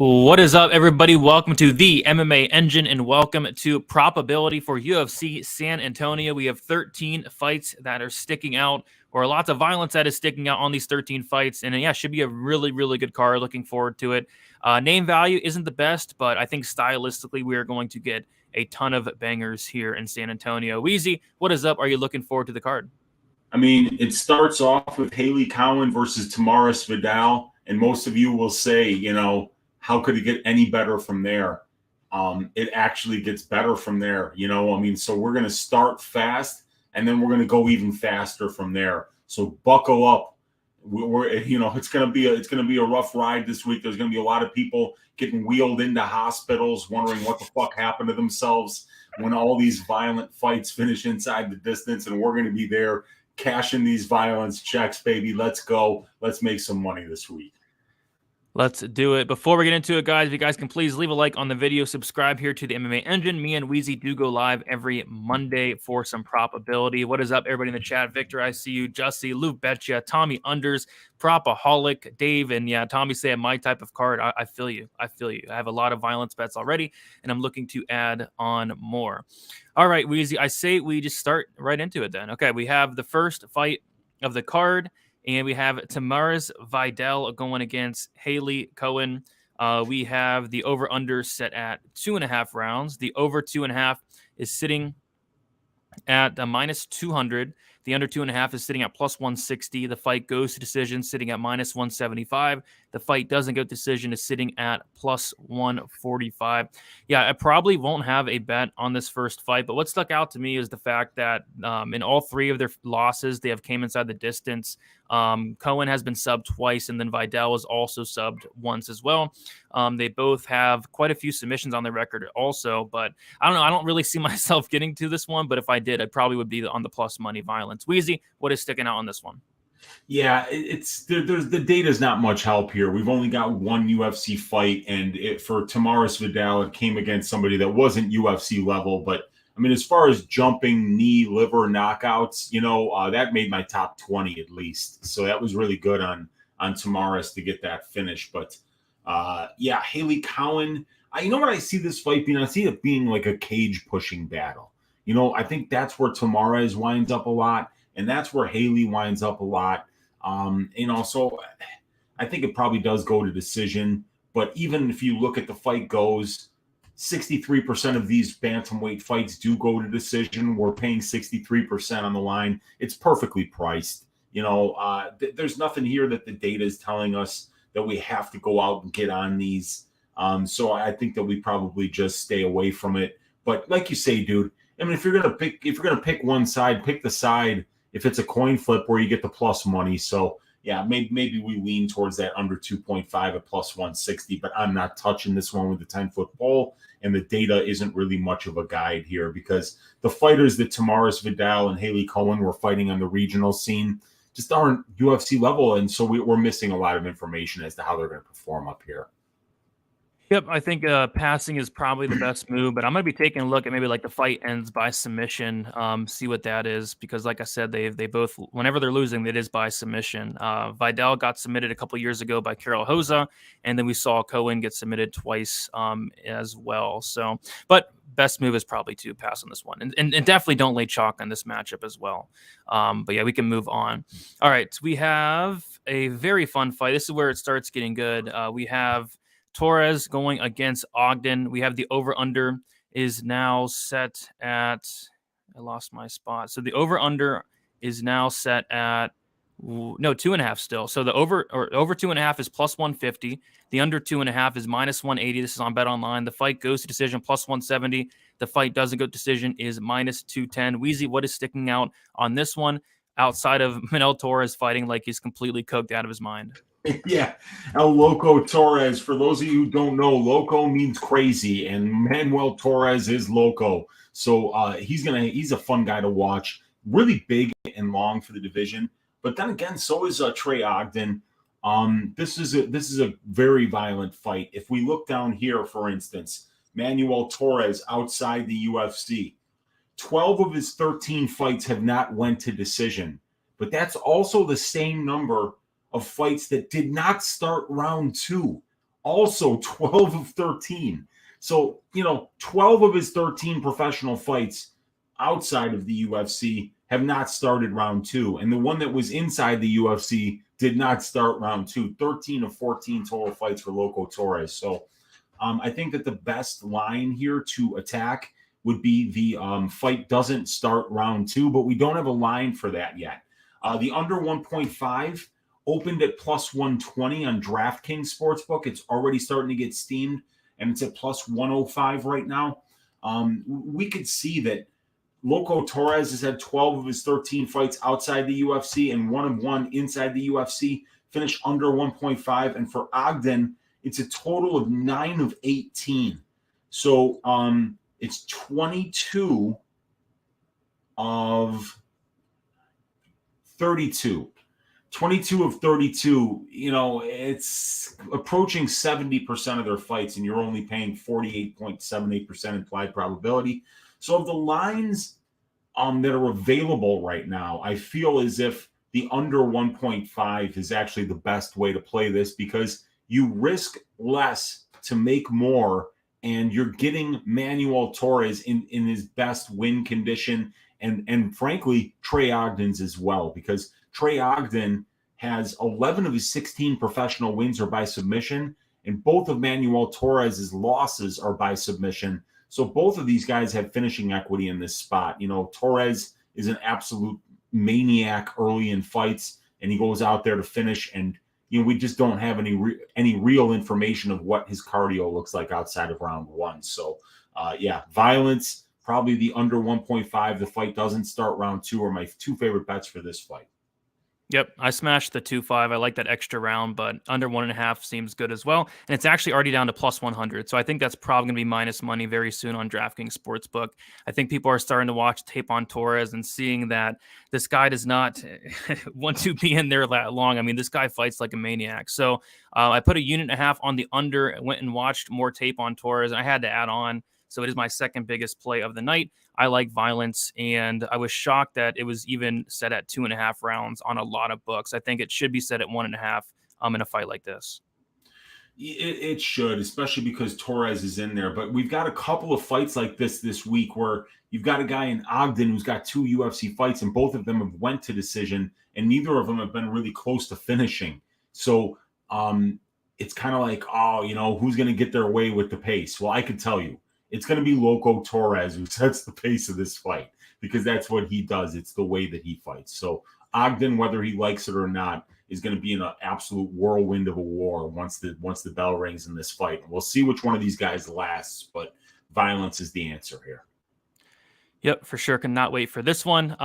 What is up, everybody? Welcome to the MMA Engine and welcome to Probability for UFC San Antonio. We have 13 fights that are sticking out, or lots of violence that is sticking out on these 13 fights. And yeah, should be a really, really good card. Looking forward to it. Name value isn't the best, but I think stylistically we are going to get a ton of bangers here in San Antonio. WEEZY, what is up? Are you looking forward to the card? I mean, it starts off with Cowan versus Torres Vidal, and most of you will say, how could it get any better from there? It actually gets better from there, so we're going to start fast, and then we're going to go even faster from there. So buckle up. It's going to be a rough ride this week. There's going to be a lot of people getting wheeled into hospitals, wondering what the fuck happened to themselves when all these violent fights finish inside the distance, and we're going to be there cashing these violence checks, baby. Let's go. Let's make some money this week. Let's do it. Before we get into it, guys, if you guys can please leave a like on the video, subscribe here to the MMA Engine. Me and WEEZY do go live every Monday for some probability. What is up, everybody in the chat? Victor, I see you. Jussie, Lou Betcha, Tommy Unders, Propaholic, Dave, and yeah, Tommy say my type of card. I feel you. I feel you. I have a lot of violence bets already, and I'm looking to add on more. All right, WEEZY, I say we just start right into it then. Okay, we have the first fight of the card. And we have Tamara's Vidal going against Haley Cowan. We have the over-under set at 2.5 rounds. The over 2.5 is sitting at minus 200. The under 2.5 is sitting at plus 160. The fight goes to decision, sitting at minus 175. The fight doesn't go to decision, is sitting at plus 145. Yeah, I probably won't have a bet on this first fight, but what stuck out to me is the fact that in all three of their losses, they have came inside the distance. Cowan has been subbed twice, and then Vidal was also subbed once as well. They both have quite a few submissions on their record also, but I don't know. I don't really see myself getting to this one, but if I did, I probably would be on the plus money violence. WEEZY, what is sticking out on this one? Yeah, there's the data's not much help here. We've only got one UFC fight, and for Tamara's Vidal, it came against somebody that wasn't UFC level. But I mean, as far as jumping knee, liver knockouts, that made my top 20 at least. So that was really good on Tamara's to get that finish. But yeah, Haley Cowan. You know what I see this fight being? I see it being like a cage pushing battle. I think that's where Tamara's winds up a lot, and that's where Haley winds up a lot. So I think it probably does go to decision. But even if you look at the fight goes, 63% of these bantamweight fights do go to decision. We're paying 63% on the line. It's perfectly priced. There's nothing here that the data is telling us that we have to go out and get on these. So I think that we probably just stay away from it. But like you say, dude, I mean, if you're gonna pick one side, pick the side. If it's a coin flip where you get the plus money. So yeah, maybe we lean towards that under 2.5 at plus 160, but I'm not touching this one with the 10-foot pole. And the data isn't really much of a guide here because the fighters that Tamara's Vidal and Haley Cowan were fighting on the regional scene just aren't UFC level. And so we're missing a lot of information as to how they're going to perform up here. Yep, I think passing is probably the best move, but I'm going to be taking a look at maybe like the fight ends by submission, see what that is, because like I said, they both, whenever they're losing, it is by submission. Vidal got submitted a couple years ago by Carol Hoza, and then we saw Cowan get submitted twice as well. So, but best move is probably to pass on this one, and definitely don't lay chalk on this matchup as well. But yeah, we can move on. All right, we have a very fun fight. This is where it starts getting good. We have Torres going against Ogden. We have the over-under is now set at, I lost my spot. So the over-under is now set at, no, 2.5 still. So the over 2.5 is plus 150. The under 2.5 is minus 180. This is on Bet Online. The fight goes to decision plus 170. The fight doesn't go to decision is minus 210. WEEZY, what is sticking out on this one outside of Manuel Torres fighting like he's completely cooked out of his mind? Yeah, El Loco Torres. For those of you who don't know, loco means crazy, and Manuel Torres is loco. So he's a fun guy to watch. Really big and long for the division. But then again, so is Trey Ogden. This is a very violent fight. If we look down here, for instance, Manuel Torres outside the UFC, 12 of his 13 fights have not went to decision. But that's also the same number of fights that did not start round 2. also 12 of 13. So, 12 of his 13 professional fights outside of the UFC have not started round 2. And the one that was inside the UFC did not start round 2. 13 of 14 total fights for Loco Torres. So I think that the best line here to attack would be the fight doesn't start round 2, but we don't have a line for that yet. The under 1.5 opened at plus 120 on DraftKings Sportsbook. It's already starting to get steamed, and it's at plus 105 right now. We could see that Loco Torres has had 12 of his 13 fights outside the UFC and 1 of 1 inside the UFC, finished under 1.5. And for Ogden, it's a total of 9 of 18. So it's 22 of 32. 22 of 32, it's approaching 70% of their fights, and you're only paying 48.78% implied probability. So of the lines that are available right now, I feel as if the under 1.5 is actually the best way to play this, because you risk less to make more, and you're getting Manuel Torres in his best win condition, and frankly, Trey Ogden's as well, because Trey Ogden has 11 of his 16 professional wins are by submission, and both of Manuel Torres's losses are by submission. So both of these guys have finishing equity in this spot. Torres is an absolute maniac early in fights, and he goes out there to finish. And we just don't have any real information of what his cardio looks like outside of round 1. So violence, probably the under 1.5. The fight doesn't start round 2 are my 2 favorite bets for this fight. Yep, I smashed the 2.5. I like that extra round, but under 1.5 seems good as well. And it's actually already down to plus 100. So I think that's probably going to be minus money very soon on DraftKings Sportsbook. I think people are starting to watch tape on Torres and seeing that this guy does not want to be in there that long. I mean, this guy fights like a maniac. So I put 1.5 units on the under, went and watched more tape on Torres, and I had to add on. So it is my second biggest play of the night. I like violence, and I was shocked that it was even set at 2.5 rounds on a lot of books. I think it should be set at 1.5 in a fight like this. It should, especially because Torres is in there. But we've got a couple of fights like this week where you've got a guy in Ogden who's got 2 UFC fights, and both of them have went to decision, and neither of them have been really close to finishing. So it's kind of like, who's going to get their way with the pace? Well, I could tell you. It's going to be Loco Torres who sets the pace of this fight, because that's what he does. It's the way that he fights. So Ogden, whether he likes it or not, is going to be in an absolute whirlwind of a war once the bell rings in this fight. We'll see which one of these guys lasts, but violence is the answer here. Yep, for sure. Cannot wait for this one.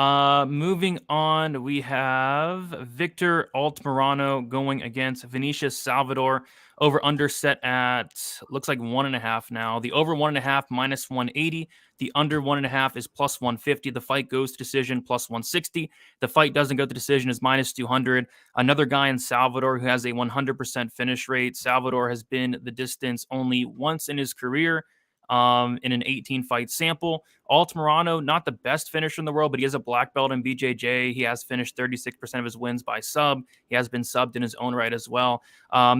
Moving on, we have Victor Altamarano going against Vinicius Salvador. Over under set at, looks like 1.5 now. The over 1.5 minus 180. The under 1.5 is plus 150. The fight goes to decision plus 160. The fight doesn't go to decision is minus 200. Another guy in Salvador who has a 100% finish rate. Salvador has been the distance only once in his career. In an 18-fight sample. Altamarano, not the best finisher in the world, but he has a black belt in BJJ. He has finished 36% of his wins by sub. He has been subbed in his own right as well.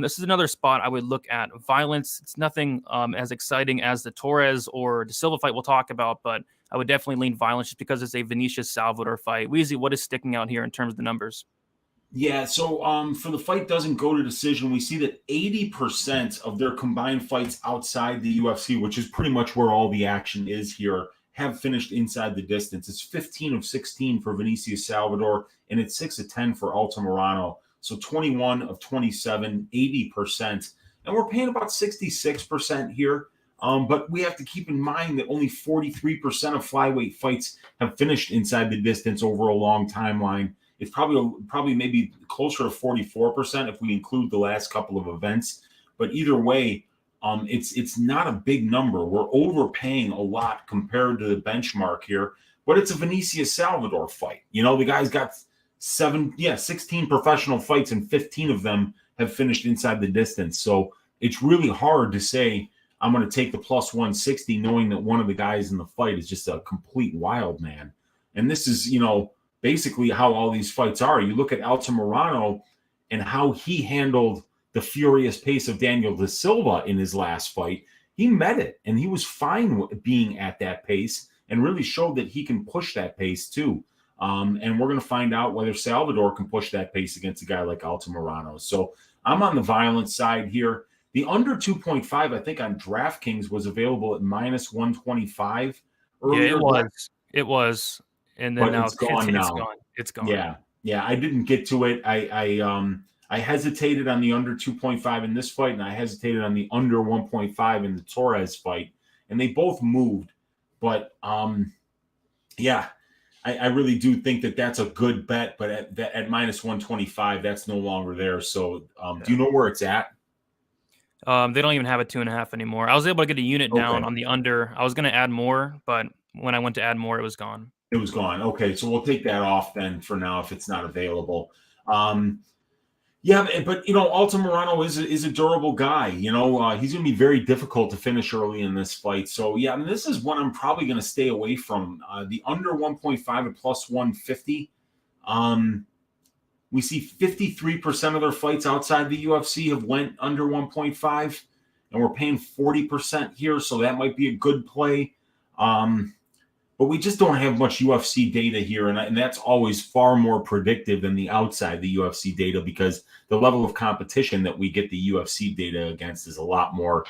This is another spot I would look at. Violence, it's nothing as exciting as the Torres or the Silva fight we'll talk about, but I would definitely lean violence just because it's a Vinicius Salvador fight. Weezy, what is sticking out here in terms of the numbers? Yeah, so for the fight doesn't go to decision, we see that 80% of their combined fights outside the UFC, which is pretty much where all the action is here, have finished inside the distance. It's 15 of 16 for Vinicius Salvador, and it's 6 of 10 for Altamarano. So 21 of 27, 80%. And we're paying about 66% here. But we have to keep in mind that only 43% of flyweight fights have finished inside the distance over a long timeline. It's probably maybe closer to 44% if we include the last couple of events. But either way, it's not a big number. We're overpaying a lot compared to the benchmark here. But it's a Vinicius Salvador fight. The guy's got 16 professional fights, and 15 of them have finished inside the distance. So it's really hard to say I'm going to take the plus 160 knowing that one of the guys in the fight is just a complete wild man. And this is, basically how all these fights are. You look at Altamarano and how he handled the furious pace of Daniel da Silva in his last fight. He met it, and he was fine with being at that pace and really showed that he can push that pace too. And we're going to find out whether Salvador can push that pace against a guy like Altamarano. So I'm on the violent side here. The under 2.5, I think on DraftKings was available at minus 125 earlier. Yeah, it was. And then but now it's gone now. It's gone. Yeah. I didn't get to it. I hesitated on the under 2.5 in this fight, and I hesitated on the under 1.5 in the Torres fight, and they both moved. But I really do think that that's a good bet. But at minus 125, that's no longer there. So do you know where it's at? They don't even have a 2.5 anymore. I was able to get a unit down on the under. I was going to add more, but when I went to add more, it was gone. It was gone. Okay, so we'll take that off then for now if it's not available. But Altamarano is a durable guy. He's going to be very difficult to finish early in this fight. So this is one I'm probably going to stay away from. The under 1.5 at plus 150. We see 53% of their fights outside the UFC have went under 1.5, and we're paying 40% here, so that might be a good play. But we just don't have much UFC data here, and that's always far more predictive than the outside the UFC data, because the level of competition that we get the UFC data against is a lot more,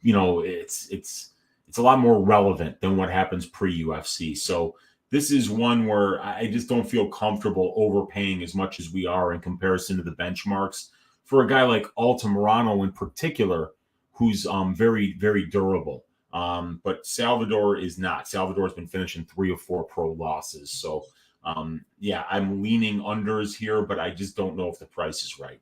it's a lot more relevant than what happens pre-UFC. So this is one where I just don't feel comfortable overpaying as much as we are in comparison to the benchmarks for a guy like Altamarano in particular, who's very, very durable. But Salvador is not. Salvador's been finishing 3 or 4 pro losses. So, I'm leaning unders here, but I just don't know if the price is right.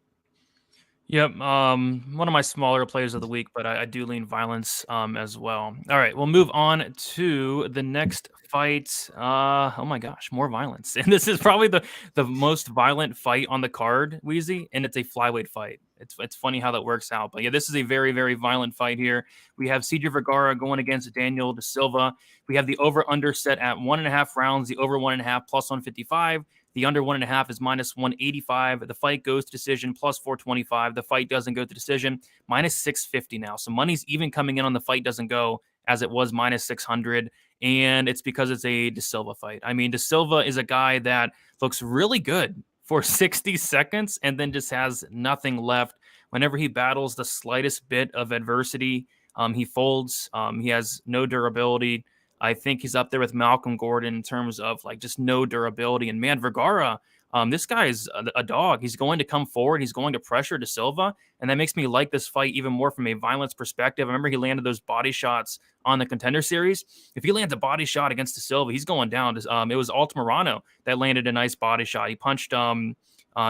Yep. One of my smaller plays of the week, but I do lean violence as well. All right, we'll move on to the next fight. Oh my gosh, more violence. And this is probably the most violent fight on the card, WEEZY, and it's a flyweight fight. It's funny how that works out. But yeah, this is a very, very violent fight here. We have CJ Vergara going against Daniel da Silva. We have the over-under set at 1.5 rounds, the over 1.5 plus 155. The under 1.5 is minus 185. The fight goes to decision plus 425. The fight doesn't go to decision, minus 650 now. So money's even coming in on the fight doesn't go, as it was minus 600. And it's because it's a da Silva fight. I mean, da Silva is a guy that looks really good for 60 seconds and then just has nothing left. Whenever he battles the slightest bit of adversity, he folds. He has no durability. I think he's up there with Malcolm Gordon in terms of just no durability. And man, Vergara, this guy is a dog. He's going to come forward. He's going to pressure da Silva. And that makes me like this fight even more from a violence perspective. I remember he landed those body shots on the Contender Series. If he lands a body shot against da Silva, he's going down. It was Altamarano that landed a nice body shot. He punched da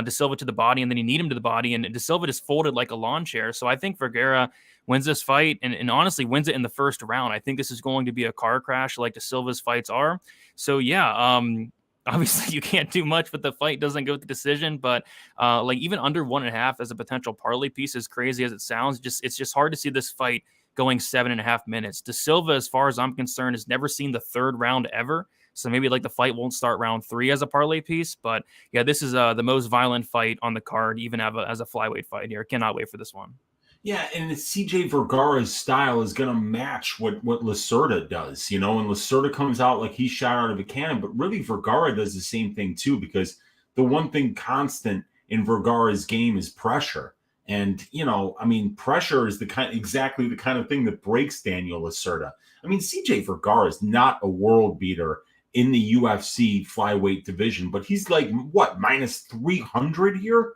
Silva to the body, and then he kneed him to the body, and da Silva just folded like a lawn chair. So I think Vergara wins this fight and honestly wins it in the first round. I think this is going to be a car crash like da Silva's fights are. So obviously you can't do much, but the fight doesn't go to decision. But even under 1.5 as a potential parlay piece, as crazy as it sounds, it's just hard to see this fight going 7.5 minutes. Da Silva, as far as I'm concerned, has never seen the third round ever. So maybe the fight won't start round 3 as a parlay piece. But yeah, this is the most violent fight on the card, even as a flyweight fight here. Cannot wait for this one. Yeah, and CJ Vergara's style is going to match what Lacerda does, and Lacerda comes out like he's shot out of a cannon, but really Vergara does the same thing too, because the one thing constant in Vergara's game is pressure. And, pressure is exactly the kind of thing that breaks Daniel Lacerda. CJ Vergara is not a world beater in the UFC flyweight division, but he's minus 300 here?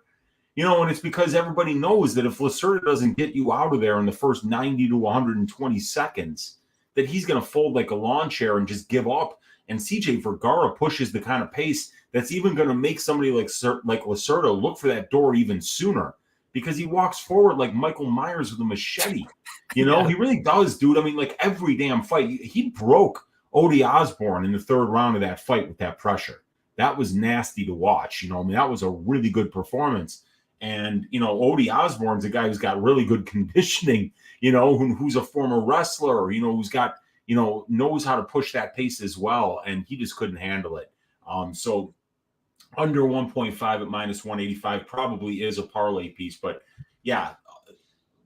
And it's because everybody knows that if Lacerda doesn't get you out of there in the first 90 to 120 seconds, that he's going to fold like a lawn chair and just give up. And CJ Vergara pushes the kind of pace that's even going to make somebody like Lacerda look for that door even sooner, because he walks forward like Michael Myers with a machete. He really does, dude. Every damn fight. He broke Odie Osborne in the third round of that fight with that pressure. That was nasty to watch. That was a really good performance. And, Odie Osborne's a guy who's got really good conditioning, who's a former wrestler, who's got, knows how to push that pace as well. And he just couldn't handle it. So under 1.5 at minus 185 probably is a parlay piece. But yeah,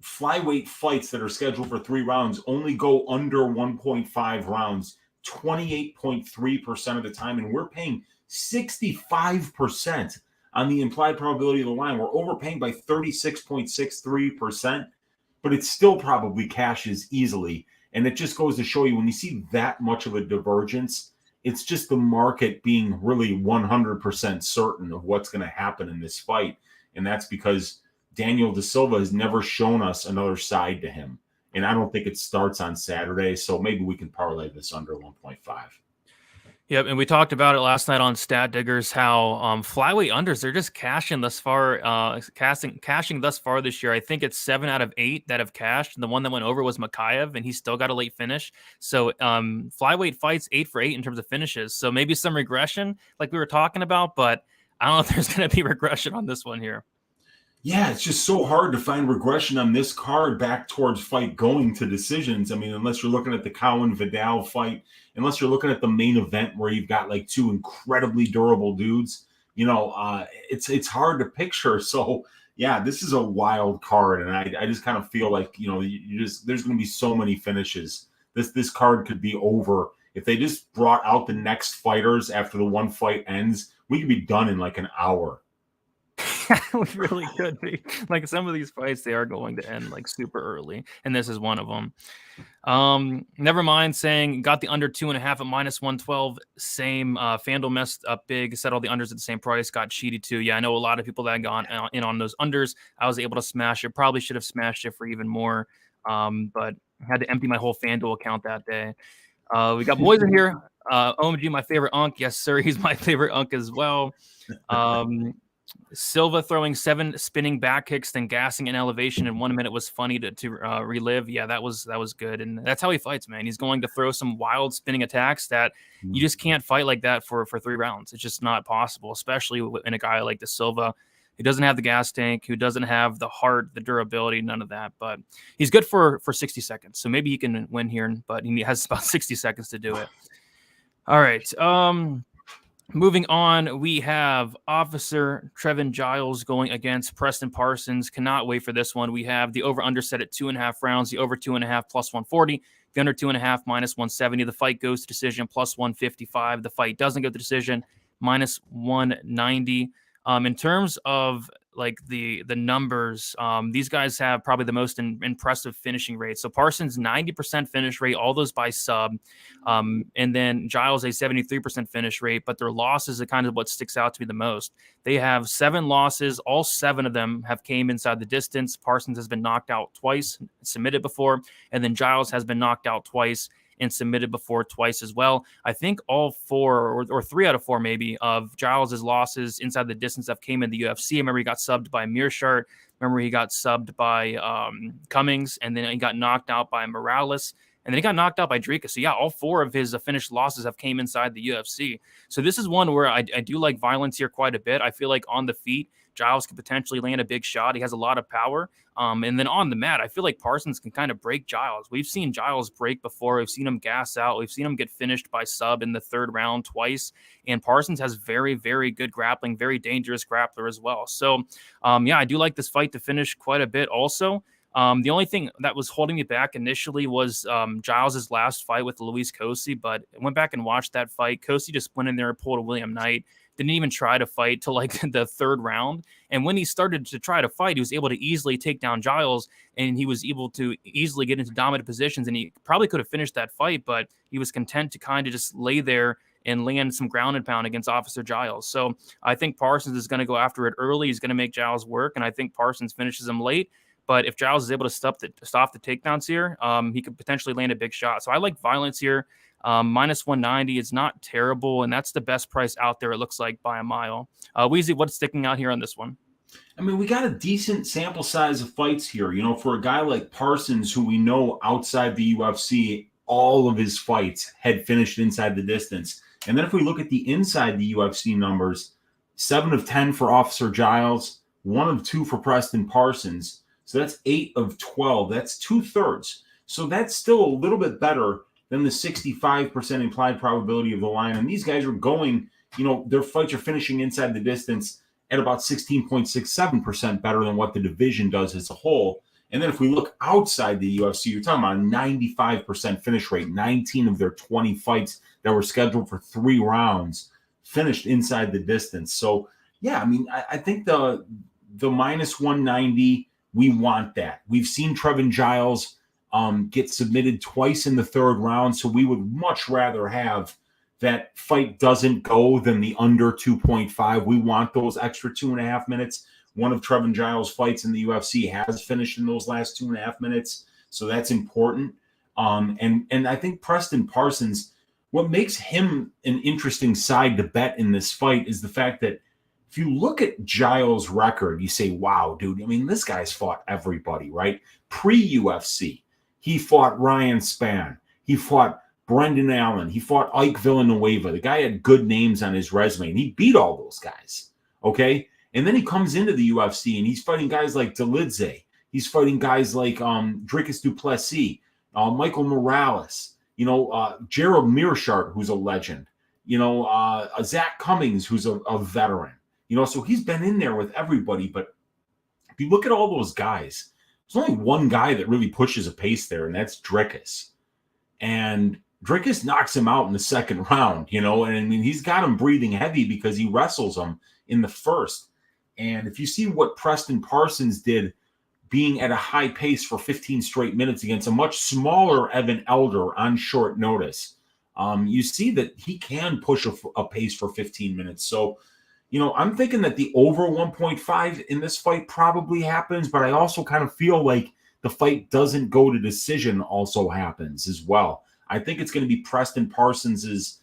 flyweight fights that are scheduled for 3 rounds only go under 1.5 rounds 28.3% of the time, and we're paying 65% on the implied probability of the line. We're overpaying by 36.63%, but it still probably cashes easily. And it just goes to show you, when you see that much of a divergence, it's just the market being really 100% certain of what's going to happen in this fight. And that's because Daniel da Silva has never shown us another side to him. And I don't think it starts on Saturday, so maybe we can parlay this under 1.5. Yep, and we talked about it last night on Stat Diggers, how flyweight unders, they're just cashing thus far, cashing thus far this year. I think it's 7 out of 8 that have cashed. And the one that went over was Makayev, and he still got a late finish. So flyweight fights 8 for 8 in terms of finishes. So maybe some regression like we were talking about, but I don't know if there's going to be regression on this one here. Yeah, it's just so hard to find regression on this card back towards fight going to decisions. I mean, unless you're looking at the Cowan Vidal fight, unless you're looking at the main event where you've got like 2 incredibly durable dudes, it's hard to picture. So yeah, this is a wild card, and I just kind of feel like, there's going to be so many finishes. This card could be over if they just brought out the next fighters after the one fight ends. We could be done in like an hour. We really could be. Like, some of these fights, they are going to end like super early, and this is one of them. Never mind saying got the under 2.5 at -112. Same. FanDuel messed up big, set all the unders at the same price, got cheated too. Yeah, I know a lot of people that got in on those unders. I was able to smash it. Probably should have smashed it for even more, but I had to empty my whole FanDuel account that day. We got boys in here. OMG, my favorite Unk. Yes, sir. He's my favorite Unk as well. Silva throwing 7 spinning back kicks, then gassing in elevation in 1 minute was funny to relive. Yeah, that was good, and that's how he fights, man. He's going to throw some wild spinning attacks that you just can't fight like that for 3 rounds. It's just not possible, especially in a guy like da Silva, who doesn't have the gas tank, who doesn't have the heart, the durability, none of that. But he's good for 60 seconds, so maybe he can win here, but he has about 60 seconds to do it. All right. Moving on, we have Officer Trevin Giles going against Preston Parsons. Cannot wait for this one. We have the over-under set at 2.5 rounds, the over 2.5 plus 140, the under 2.5 minus 170. The fight goes to decision plus 155. The fight doesn't go to decision minus 190. In terms of like the numbers, these guys have probably the most impressive finishing rate. So Parsons 90% finish rate, all those by sub, and then Giles a 73% finish rate. But their losses are kind of what sticks out to me the most. They have 7 losses. All 7 of them have came inside the distance. Parsons has been knocked out twice, submitted before, and then Giles has been knocked out twice and submitted before twice as well. I think all 4 or 3 out of 4 maybe of Giles' losses inside the distance that came in the UFC. I remember he got subbed by Mearshart. Remember he got subbed by Cummings, and then he got knocked out by Morales, and then he got knocked out by Drika. So yeah, all 4 of his finished losses have came inside the UFC. So this is one where I do like violence here quite a bit. I feel like on the feet, Giles could potentially land a big shot. He has a lot of power. And then on the mat, I feel like Parsons can kind of break Giles. We've seen Giles break before. We've seen him gas out. We've seen him get finished by sub in the 3rd round twice. And Parsons has very, very good grappling, very dangerous grappler as well. So, yeah, I do like this fight to finish quite a bit also. The only thing that was holding me back initially was Giles' last fight with Luis Cosi, but I went back and watched that fight. Cosi just went in there and pulled a William Knight. Didn't even try to fight till like the 3rd round. And when he started to try to fight, he was able to easily take down Giles, and he was able to easily get into dominant positions, and he probably could have finished that fight, but he was content to kind of just lay there and land some ground and pound against Officer Giles. So I think Parsons is going to go after it early. He's going to make Giles work, and I think Parsons finishes him late. But if Giles is able to stop the takedowns here, he could potentially land a big shot. So I like violence here. Minus 190 is not terrible, and that's the best price out there, it looks like, by a mile. WEEZY, what's sticking out here on this one? I mean, we got a decent sample size of fights here. For a guy like Parsons, who we know outside the UFC, all of his fights had finished inside the distance. And then if we look at the inside the UFC numbers, 7 of 10 for Officer Giles, 1 of 2 for Preston Parsons. So that's 8 of 12. That's 2/3. So that's still a little bit better than the 65% implied probability of the line. And these guys are going, their fights are finishing inside the distance at about 16.67% better than what the division does as a whole. And then if we look outside the UFC, you're talking about a 95% finish rate. 19 of their 20 fights that were scheduled for 3 rounds finished inside the distance. So, yeah, I mean, I think the minus 190, we want that. We've seen Trevin Giles get submitted twice in the 3rd round, so we would much rather have that fight doesn't go than the under 2.5. We want those extra 2.5 minutes. One of Trevin Giles' fights in the UFC has finished in those last 2.5 minutes, so that's important. And I think Preston Parsons, what makes him an interesting side to bet in this fight is the fact that if you look at Giles' record, you say, wow, dude, I mean, this guy's fought everybody, right? Pre-UFC, he fought Ryan Spann. He fought Brendan Allen. He fought Ike Villanueva. The guy had good names on his resume, and he beat all those guys, okay? And then he comes into the UFC, and he's fighting guys like Dolidze. He's fighting guys like Dricus du Plessis, Michael Morales, Gerald Mearshart, who's a legend, Zach Cummings, who's a veteran. So he's been in there with everybody. But if you look at all those guys, there's only one guy that really pushes a pace there, and that's Dricus. And Dricus knocks him out in the 2nd round, and I mean, he's got him breathing heavy because he wrestles him in the 1st. And if you see what Preston Parsons did being at a high pace for 15 straight minutes against a much smaller Evan Elder on short notice, you see that he can push a pace for 15 minutes. So, I'm thinking that the over 1.5 in this fight probably happens, but I also kind of feel like the fight doesn't go to decision also happens as well. I think it's going to be Preston Parsons's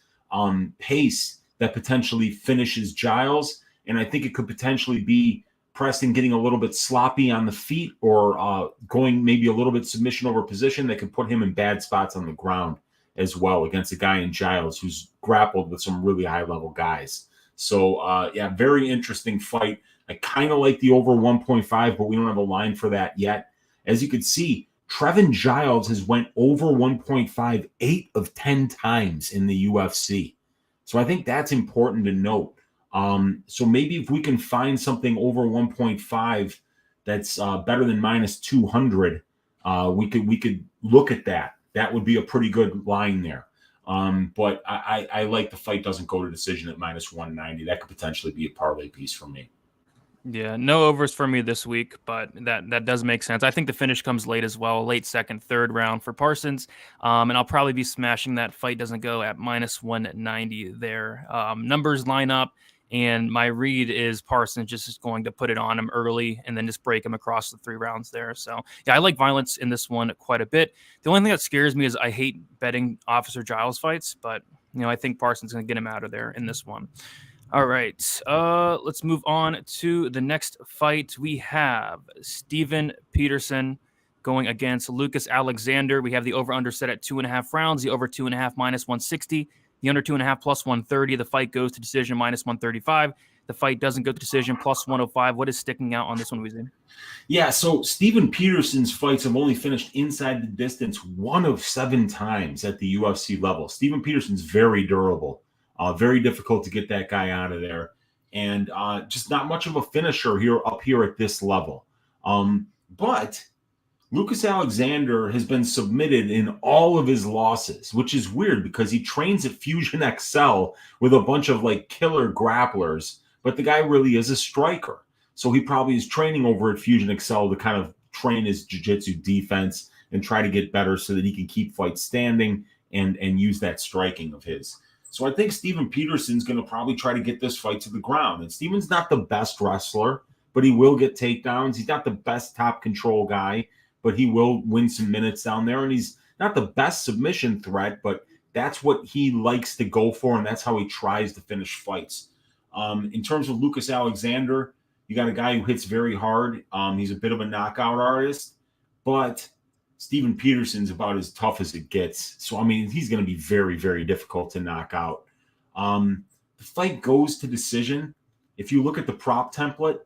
pace that potentially finishes Giles, and I think it could potentially be Preston getting a little bit sloppy on the feet or going maybe a little bit submission over position that could put him in bad spots on the ground as well against a guy in Giles who's grappled with some really high-level guys. So, very interesting fight. I kind of like the over 1.5, but we don't have a line for that yet. As you can see, Trevin Giles has went over 1.5 8 of 10 times in the UFC. So I think that's important to note. So maybe if we can find something over 1.5 that's better than minus 200, we could look at that. That would be a pretty good line there. But I like the fight doesn't go to decision at minus 190. That could potentially be a parlay piece for me. Yeah, no overs for me this week, but that does make sense. I think the finish comes late as well, late 2nd, 3rd round for Parsons. And I'll probably be smashing that fight doesn't go at minus 190 there. Numbers line up, and my read is Parsons just is going to put it on him early and then just break him across the 3 rounds there. So, yeah, I like violence in this one quite a bit. The only thing that scares me is I hate betting Officer Giles fights, but, I think Parsons is going to get him out of there in this one. All right, let's move on to the next fight. We have Steven Peterson going against Lucas Alexander. We have the over-under set at 2.5 rounds, the over 2.5 minus 160, the under 2.5 plus 130. The fight goes to decision minus 135. The fight doesn't go to decision plus 105. What is sticking out on this one, WEEZY? Yeah, so Steven Peterson's fights have only finished inside the distance 1 of 7 times at the UFC level. Steven Peterson's very durable. Very difficult to get that guy out of there. And just not much of a finisher up here at this level. But Lucas Alexander has been submitted in all of his losses, which is weird because he trains at Fusion XL with a bunch of killer grapplers, but the guy really is a striker. So he probably is training over at Fusion XL to kind of train his jiu-jitsu defense and try to get better so that he can keep fights standing and use that striking of his. So I think Steven Peterson's going to probably try to get this fight to the ground. And Steven's not the best wrestler, but he will get takedowns. He's not the best top control guy, but he will win some minutes down there. And he's not the best submission threat, but that's what he likes to go for, and that's how he tries to finish fights. In terms of Lucas Alexander, you got a guy who hits very hard. He's a bit of a knockout artist, but Steven Peterson's about as tough as it gets. So, I mean, he's going to be very, very difficult to knock out. The fight goes to decision. If you look at the prop template,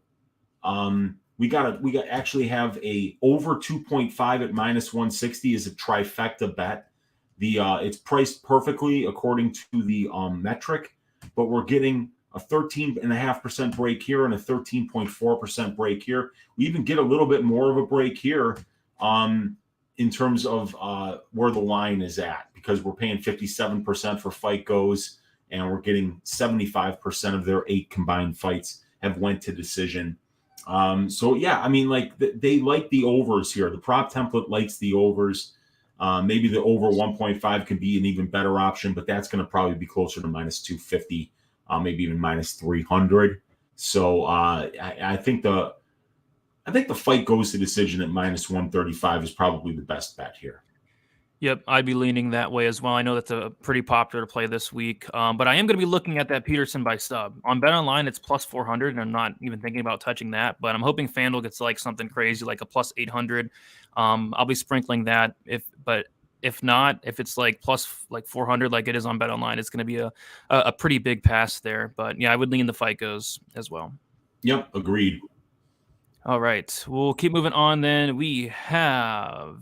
we actually have a over 2.5 at minus 160 is a trifecta bet. It's priced perfectly according to the metric, but we're getting a 13.5% break here and a 13.4% break here. We even get a little bit more of a break here in terms of where the line is at, because we're paying 57% for fight goes, and we're getting 75% of their 8 combined fights have went to decision. So yeah, I mean, like they like the overs here. The prop template likes the overs. Maybe the over 1.5 could be an even better option, but that's going to probably be closer to minus 250, maybe even minus 300. So I think the fight goes to decision at minus 135 is probably the best bet here. Yep, I'd be leaning that way as well. I know that's a pretty popular play this week, but I am going to be looking at that Peterson by sub. On BetOnline, it's plus 400, and I'm not even thinking about touching that, but I'm hoping FanDuel gets like something crazy, like a plus 800. I'll be sprinkling that. If not, if it's like plus like 400 like it is on BetOnline, it's going to be a pretty big pass there. But yeah, I would lean the fight goes as well. Yep, agreed. All right, we'll keep moving on then. We have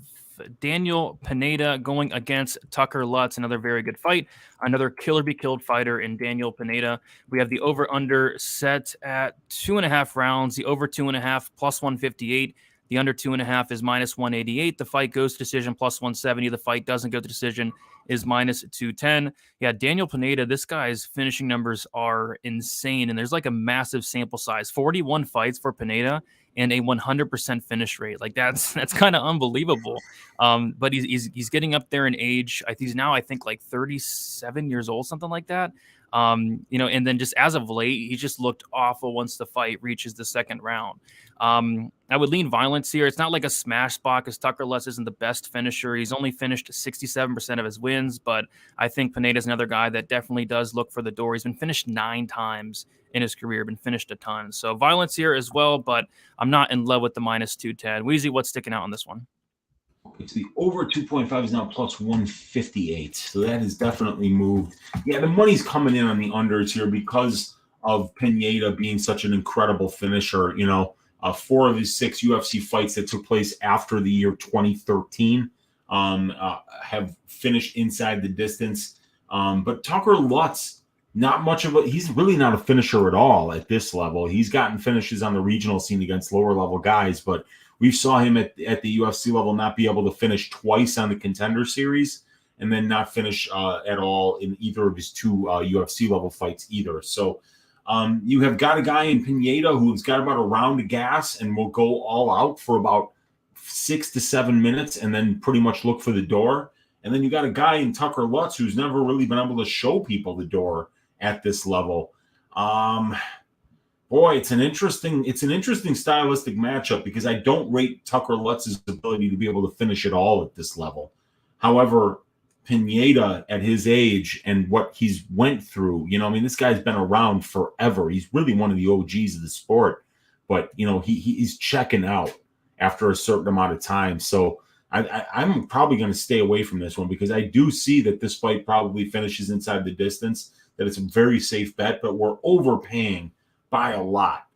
Daniel Pineda going against Tucker Lutz, another very good fight. Another killer be killed fighter in Daniel Pineda. We have the over-under set at 2.5 rounds. The over 2.5 plus 158. The under 2.5 is minus 188. The fight goes to decision plus 170. The fight doesn't go to decision is minus 210. Yeah, Daniel Pineda, this guy's finishing numbers are insane. And there's like a massive sample size, 41 fights for Pineda and a 100% finish rate. Like that's kind of unbelievable. But he's getting up there in age. He's now, I think, like 37 years old, something like that. And then just as of late, he just looked awful once the fight reaches the second round. I would lean violence here. It's not like a smash spot because Tucker Lutz isn't the best finisher. He's only finished 67% of his wins, but I think Pineda's another guy that definitely does look for the door. He's been finished 9 times in his career, been finished a ton. So violence here as well, but I'm not in love with the minus 210. WEEZY, what's sticking out on this one? Okay, so the over 2.5 is now plus 158. So that has definitely moved. Yeah, the money's coming in on the unders here because of Pineda being such an incredible finisher. 4 of his 6 UFC fights that took place after the year 2013 have finished inside the distance. But Tucker Lutz, not much of he's really not a finisher at all at this level. He's gotten finishes on the regional scene against lower level guys, but we saw him at the UFC level not be able to finish twice on the Contender Series and then not finish at all in either of his 2 UFC level fights either. So you have got a guy in Pineda who's got about a round of gas and will go all out for about 6 to 7 minutes and then pretty much look for the door. And then you got a guy in Tucker Lutz who's never really been able to show people the door at this level. Boy, it's an interesting stylistic matchup because I don't rate Tucker Lutz's ability to be able to finish it all at this level. However, Pineda at his age and what he's went through, this guy's been around forever. He's really one of the OGs of the sport, but he's checking out after a certain amount of time. So I'm probably going to stay away from this one because I do see that this fight probably finishes inside the distance, that it's a very safe bet, but we're overpaying by a lot.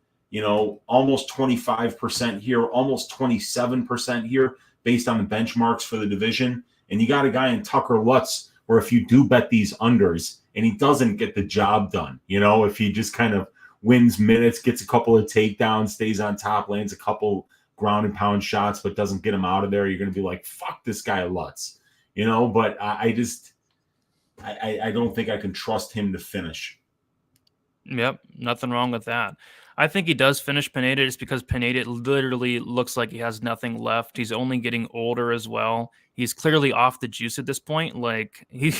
Almost 25% here, almost 27% here based on the benchmarks for the division. And you got a guy in Tucker Lutz where if you do bet these unders and he doesn't get the job done, if he just kind of wins minutes, gets a couple of takedowns, stays on top, lands a couple ground and pound shots, but doesn't get him out of there, you're going to be like, fuck this guy Lutz, but I don't think I can trust him to finish. Yep, nothing wrong with that. I think he does finish Pineda just because Pineda literally looks like he has nothing left. He's only getting older as well. He's clearly off the juice at this point. Like you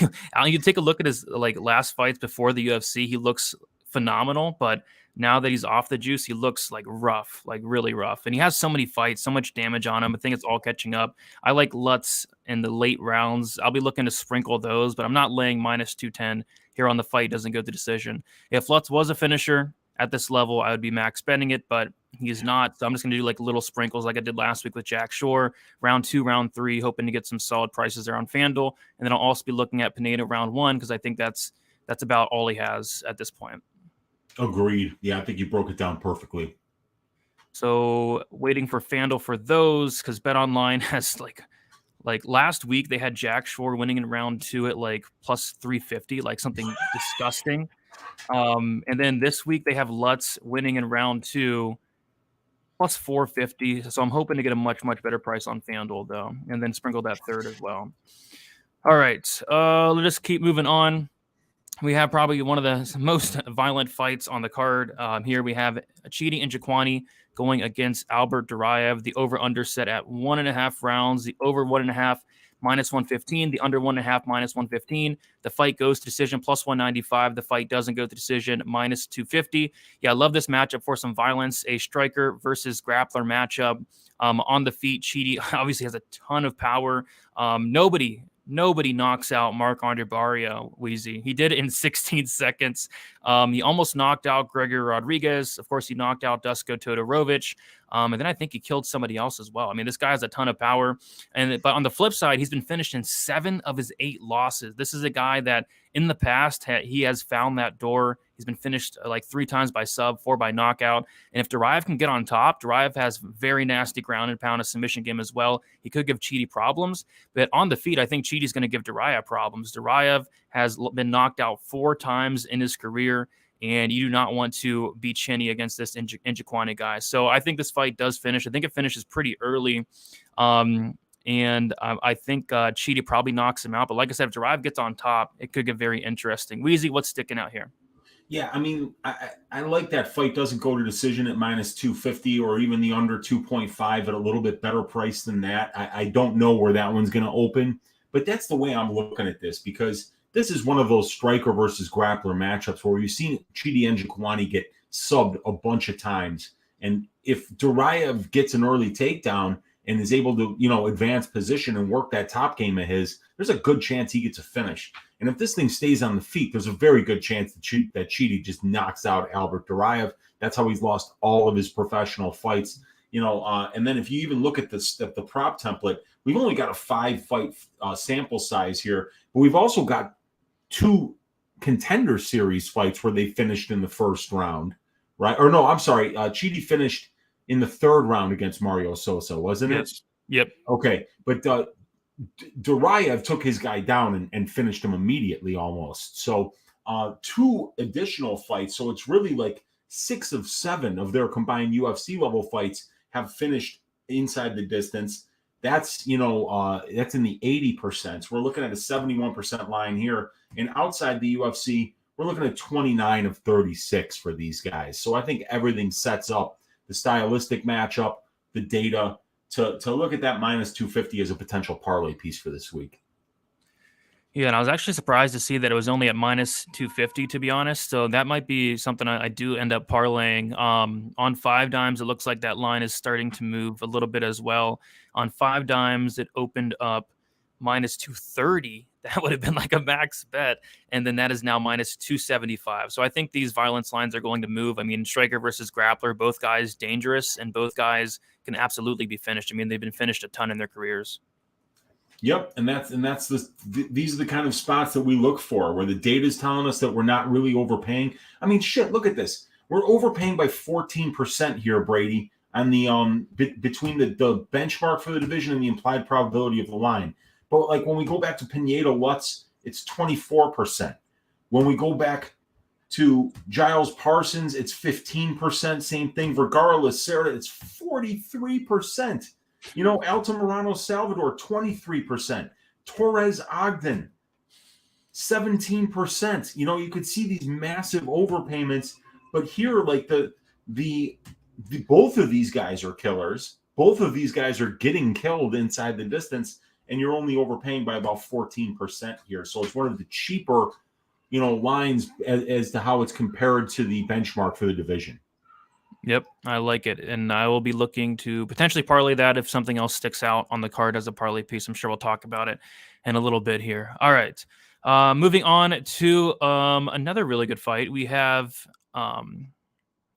take a look at his last fights before the UFC, he looks phenomenal, but now that he's off the juice, he looks like rough, like really rough. And he has so many fights, so much damage on him. I think it's all catching up. I like Lutz in the late rounds. I'll be looking to sprinkle those, but I'm not laying minus 210 here on the fight. Doesn't go to decision. If Lutz was a finisher at this level, I would be max betting it, but he's not. So I'm just going to do like little sprinkles like I did last week with Jack Shore. Round 2, round 3, hoping to get some solid prices there on FanDuel. And then I'll also be looking at Pineda round 1 because I think that's about all he has at this point. Agreed. Yeah, I think you broke it down perfectly. So waiting for FanDuel for those because BetOnline has like last week they had Jack Shore winning in round 2 at like plus 350, like something disgusting. And then this week they have Lutz winning in round 2 plus 450. So I'm hoping to get a much better price on FanDuel though, and then sprinkle that third as well. All right, let's just keep moving on. We have probably one of the most violent fights on the card. Here we have Chidi Njokuani going against Albert Dariaev. The over-under set at 1.5 rounds. The over 1.5 minus 115. The under 1.5 minus 115. The fight goes to decision plus 195. The fight doesn't go to decision minus 250. Yeah, I love this matchup for some violence. A striker versus grappler matchup. On the feet, Chidi obviously has a ton of power. Nobody knocks out Marc-Andre Barria, WEEZY. He did it in 16 seconds. He almost knocked out Gregory Rodriguez. Of course, he knocked out Dusko Todorovic. And then I think he killed somebody else as well. I mean, this guy has a ton of power. But on the flip side, he's been finished in 7 of his 8 losses. This is a guy that in the past, he has found that door. He's been finished like 3 times by sub, 4 by knockout. And if Dariaev can get on top, Dariaev has very nasty ground and pound, a submission game as well. He could give Chidi problems. But on the feet, I think Chidi's going to give Dariaev problems. Dariaev has been knocked out 4 times in his career, and you do not want to be chinny against this Njokuani guy. So I think this fight does finish. I think it finishes pretty early. And I think Chidi probably knocks him out. But like I said, if Dariaev gets on top, it could get very interesting. WEEZY, what's sticking out here? Yeah, I mean, I like that fight doesn't go to decision at minus 250 or even the under 2.5 at a little bit better price than that. I don't know where that one's going to open, but that's the way I'm looking at this, because this is one of those striker versus grappler matchups where you've seen Chidi Njokuani get subbed a bunch of times. And if Dariaev gets an early takedown and is able to, advance position and work that top game of his, there's a good chance he gets a finish. And if this thing stays on the feet, there's a very good chance that Chidi just knocks out Albert Dariaev. That's how he's lost all of his professional fights. And then if you even look at the prop template, we've only got a 5-fight sample size here, but we've also got 2 contender series fights where they finished in the first round, right? Or no, I'm sorry. Chidi finished in the 3rd round against Mario Sosa, wasn't it? Yep. Okay. But Dariaev took his guy down and finished him immediately almost. So 2 additional fights. So it's really like 6 of 7 of their combined UFC level fights have finished inside the distance. That's, that's in the 80%. We're looking at a 71% line here. And outside the UFC, we're looking at 29 of 36 for these guys. So I think everything sets up the stylistic matchup, the data, to look at that minus 250 as a potential parlay piece for this week. Yeah, and I was actually surprised to see that it was only at minus 250, to be honest. So that might be something I do end up parlaying. On 5 dimes, it looks like that line is starting to move a little bit as well. On 5 dimes, it opened up minus 230. That would have been like a max bet. And then that is now minus 275. So I think these violence lines are going to move. I mean, striker versus grappler, both guys dangerous, and both guys can absolutely be finished. I mean, they've been finished a ton in their careers. Yep, and these are the kind of spots that we look for, where the data is telling us that we're not really overpaying. I mean, shit, look at this. We're overpaying by 14% here, Brady, on the between the benchmark for the division and the implied probability of the line. But like when we go back to Pineda Lutz, it's 24%. When we go back to Giles Parsons, it's 15%. Same thing. Vergara Lacerda, it's 43%. Altamarano Salvador, 23%. Torres Ogden, 17%. You could see these massive overpayments, but here, like the both of these guys are killers. Both of these guys are getting killed inside the distance, and you're only overpaying by about 14% here. So it's one of the cheaper, lines as to how it's compared to the benchmark for the division. Yep, I like it. And I will be looking to potentially parlay that if something else sticks out on the card as a parlay piece. I'm sure we'll talk about it in a little bit here. All right. Moving on to another really good fight. We have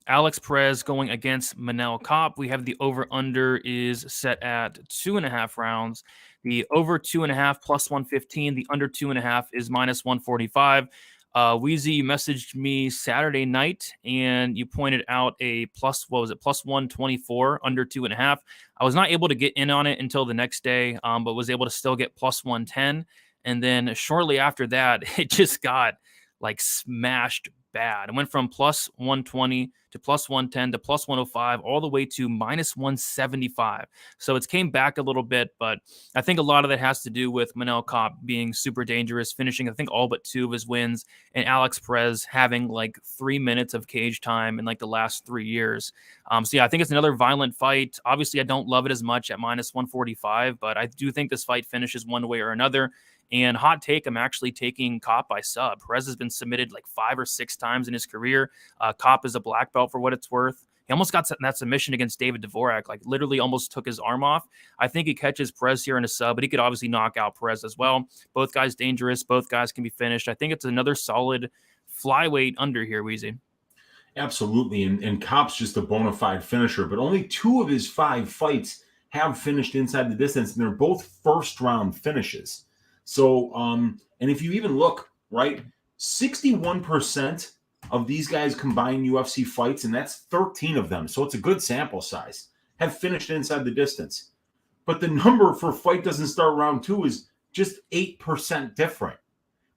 Alex Perez going against Manel Kape. We have the over-under is set at 2.5 rounds. The over 2.5 plus 115. The under 2.5 is minus 145. WEEZY, you messaged me Saturday night and you pointed out a plus 124 under 2.5. I was not able to get in on it until the next day, but was able to still get plus 110. And then shortly after that, it just got like smashed bad. It went from plus 120 to plus 110 to plus 105 all the way to minus 175. So it's came back a little bit, but I think a lot of that has to do with Manel Kape being super dangerous, finishing I think all but 2 of his wins, and Alex Perez having like 3 minutes of cage time in like the last 3 years. So yeah, I think it's another violent fight. Obviously, I don't love it as much at minus 145, but I do think this fight finishes one way or another. And hot take, I'm actually taking Kape by sub. Perez has been submitted like 5 or 6 times in his career. Kape is a black belt for what it's worth. He almost got that submission against David Dvorak, like literally almost took his arm off. I think he catches Perez here in a sub, but he could obviously knock out Perez as well. Both guys dangerous. Both guys can be finished. I think it's another solid flyweight under here, WEEZY. Absolutely. And Kape's just a bona fide finisher, but only 2 of his 5 fights have finished inside the distance, and they're both first round finishes. So, and if you even look, right, 61% of these guys combined UFC fights, and that's 13 of them, so it's a good sample size, have finished inside the distance. But the number for fight doesn't start round 2 is just 8% different.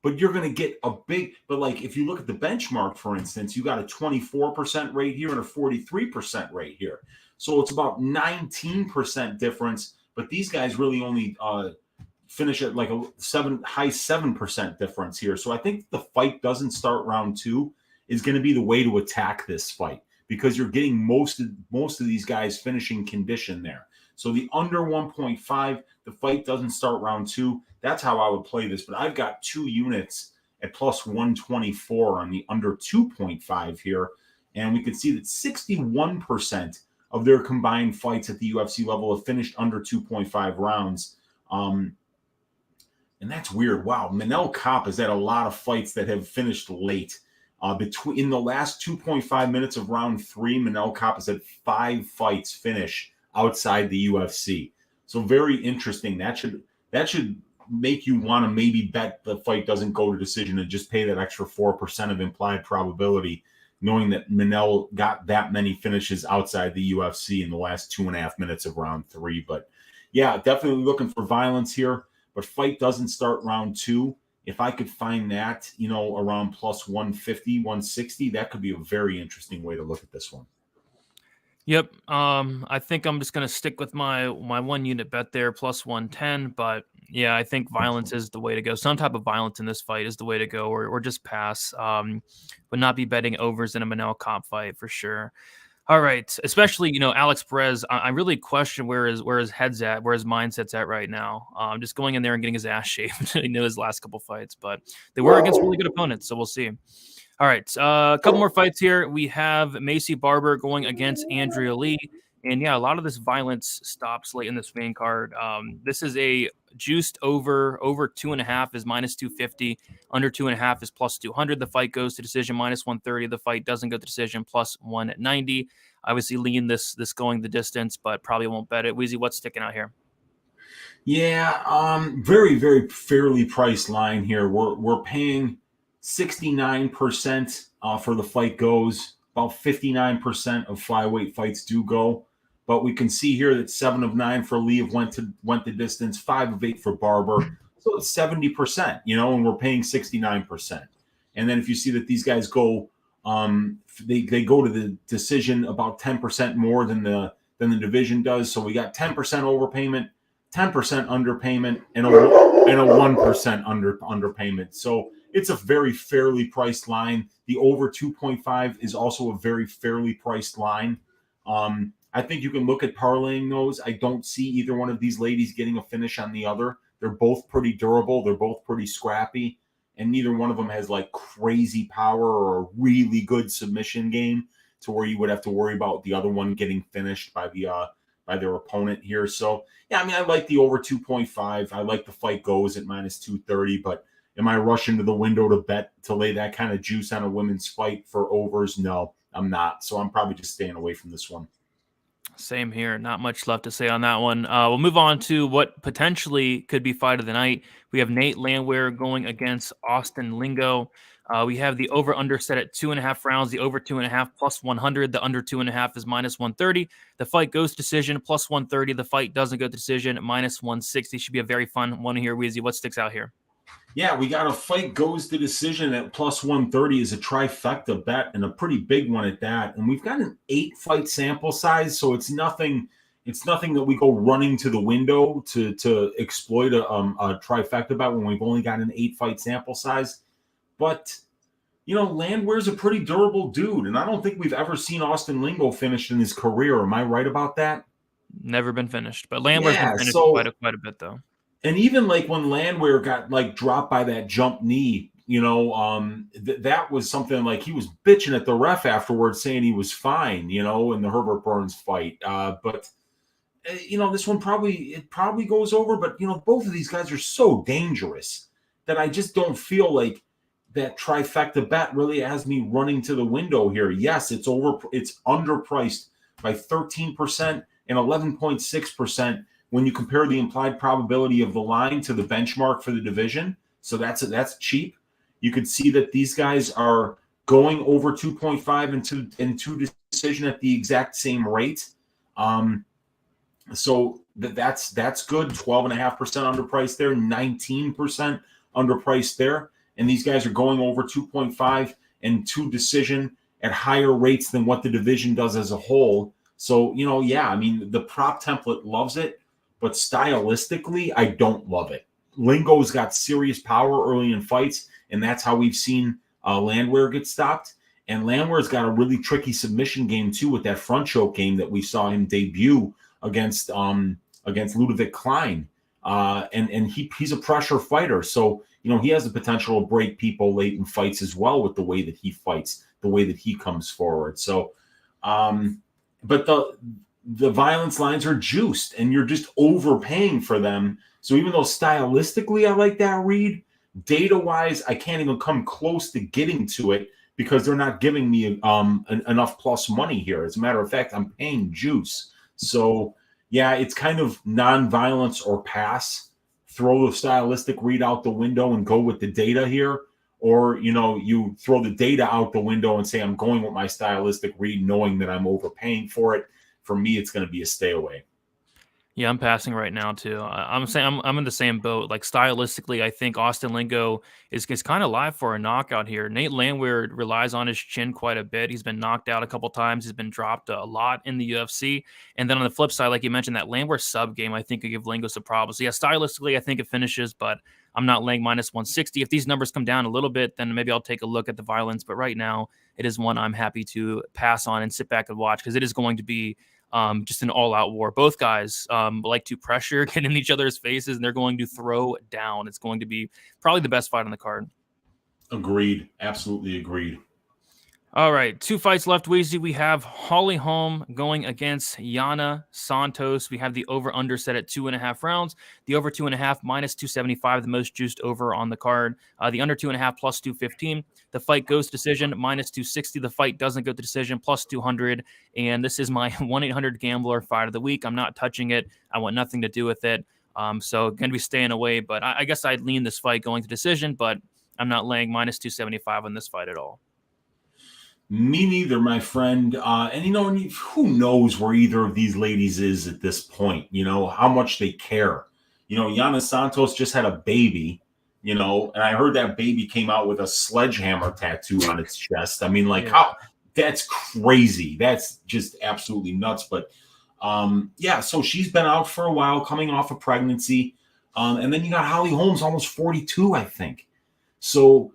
But you're going to get a big, but like if you look at the benchmark, for instance, you got a 24% rate here and a 43% rate here. So it's about 19% difference, but these guys really only finish at like a high 7% difference here. So I think the fight doesn't start round 2 is going to be the way to attack this fight, because you're getting most of these guys finishing condition there. So the under 1.5, the fight doesn't start round 2. That's how I would play this. But I've got 2 units at plus 124 on the under 2.5 here. And we can see that 61% of their combined fights at the UFC level have finished under 2.5 rounds. And that's weird. Wow, Manel Kape has had a lot of fights that have finished late. In the last 2.5 minutes of round 3, Manel Kape has had 5 fights finish outside the UFC. So very interesting. That should make you want to maybe bet the fight doesn't go to decision and just pay that extra 4% of implied probability, knowing that Manel got that many finishes outside the UFC in the last 2.5 minutes of round 3. But yeah, definitely looking for violence here. But fight doesn't start round 2. If I could find that, around plus 150, 160, that could be a very interesting way to look at this one. Yep. I think I'm just going to stick with my 1 unit bet there, plus 110. But yeah, I think violence is the way to go. Some type of violence in this fight is the way to go, or just pass. But not be betting overs in a Manel Kape fight for sure. All right, especially Alex Perez. I really question where his head's at, where his mindset's at right now. Just going in there and getting his ass shaved. His last couple fights, but they were against really good opponents, so we'll see. All right, a couple more fights here. We have Macy Barber going against Andrea Lee, and yeah, a lot of this violence stops late in this main card. This is a juiced over 2.5 is minus 250, under 2.5 is plus 200. The fight goes to decision minus 130. The fight doesn't go to decision plus 190. Obviously, lean this going the distance, but probably won't bet it. WEEZY, what's sticking out here? Yeah, very, very fairly priced line here. We're paying 69% for the fight goes. About 59% of flyweight fights do go. But we can see here that 7 of 9 for Lee went the distance, 5 of 8 for Barber. So it's 70%, and we're paying 69%. And then if you see that these guys go, they go to the decision about 10% more than the division does. So we got 10% overpayment, 10% underpayment, and a 1% underpayment. So it's a very fairly priced line. The over 2.5 is also a very fairly priced line. I think you can look at parlaying those. I don't see either one of these ladies getting a finish on the other. They're both pretty durable. They're both pretty scrappy. And neither one of them has like crazy power or a really good submission game to where you would have to worry about the other one getting finished by their opponent here. So, yeah, I like the over 2.5. I like the fight goes at minus 230. But am I rushing to the window to lay that kind of juice on a women's fight for overs? No, I'm not. So I'm probably just staying away from this one. Same here. Not much left to say on that one. We'll move on to what potentially could be fight of the night. We have Nate Landwehr going against Austin Lingo. We have the over-under set at 2.5 rounds, the over 2.5 plus 100. The under 2.5 is minus 130. The fight goes decision plus 130. The fight doesn't go decision minus 160. Should be a very fun one here, WEEZY. What sticks out here? Yeah, we got a fight goes to decision at plus 130 is a trifecta bet and a pretty big one at that. And we've got an 8-fight sample size, so it's nothing. It's nothing that we go running to the window to exploit a trifecta bet when we've only got an 8-fight sample size. But Landwehr's a pretty durable dude, and I don't think we've ever seen Austin Lingo finished in his career. Am I right about that? Never been finished, but Landwehr's been finished quite a bit though. And even like when Landwehr got like dropped by that jump knee, that was something like he was bitching at the ref afterwards, saying he was fine, in the Herbert Burns fight. But this one probably goes over. But both of these guys are so dangerous that I just don't feel like that trifecta bet really has me running to the window here. Yes, it's underpriced by 13% and 11.6%. When you compare the implied probability of the line to the benchmark for the division. So that's cheap. You could see that these guys are going over 2.5 and two decision at the exact same rate. So that's good. 12.5% underpriced there, 19% underpriced there. And these guys are going over 2.5 and two decision at higher rates than what the division does as a whole. So, the prop template loves it. But stylistically, I don't love it. Lingo's got serious power early in fights, and that's how we've seen Landwehr get stopped. And Landwehr's got a really tricky submission game, too, with that front choke game that we saw him debut against Ludovic Klein. And he's a pressure fighter. So, he has the potential to break people late in fights as well with the way that he fights, the way that he comes forward. So, but the violence lines are juiced and you're just overpaying for them. So even though stylistically I like that read, data-wise, I can't even come close to getting to it because they're not giving me enough plus money here. As a matter of fact, I'm paying juice. So, yeah, it's kind of non-violence or pass. Throw the stylistic read out the window and go with the data here. Or, you throw the data out the window and say, I'm going with my stylistic read knowing that I'm overpaying for it. For me, it's going to be a stay away. Yeah, I'm passing right now too. I'm saying I'm in the same boat. Like stylistically, I think Austin Lingo is kind of live for a knockout here. Nate Landwehr relies on his chin quite a bit. He's been knocked out a couple times. He's been dropped a lot in the UFC. And then on the flip side, like you mentioned, that Landwehr sub game, I think could give Lingo some problems. So yeah, stylistically, I think it finishes, but I'm not laying minus 160. If these numbers come down a little bit, then maybe I'll take a look at the violence. But right now, it is one I'm happy to pass on and sit back and watch because it is going to be just an all-out war. Both guys like to pressure, get in each other's faces, and they're going to throw down. It's going to be probably the best fight on the card. Agreed. Absolutely agreed. All right, 2 fights left, WEEZY. We have Holm going against Yana Santos. We have the over-under set at 2.5 rounds. The over 2.5 minus 275, the most juiced over on the card. The under 2.5 plus 215. The fight goes to decision minus 260. The fight doesn't go to decision plus 200. And this is my 1-800-GAMBLER fight of the week. I'm not touching it. I want nothing to do with it. So going to be staying away. But I guess I'd lean this fight going to decision, but I'm not laying minus 275 on this fight at all. Me neither, my friend. And who knows where either of these ladies is at this point, how much they care. Yana Santos just had a baby, and I heard that baby came out with a sledgehammer tattoo on its chest. I mean, how that's crazy. That's just absolutely nuts. But so she's been out for a while, coming off a pregnancy. And then you got Holly Holmes, almost 42, I think. So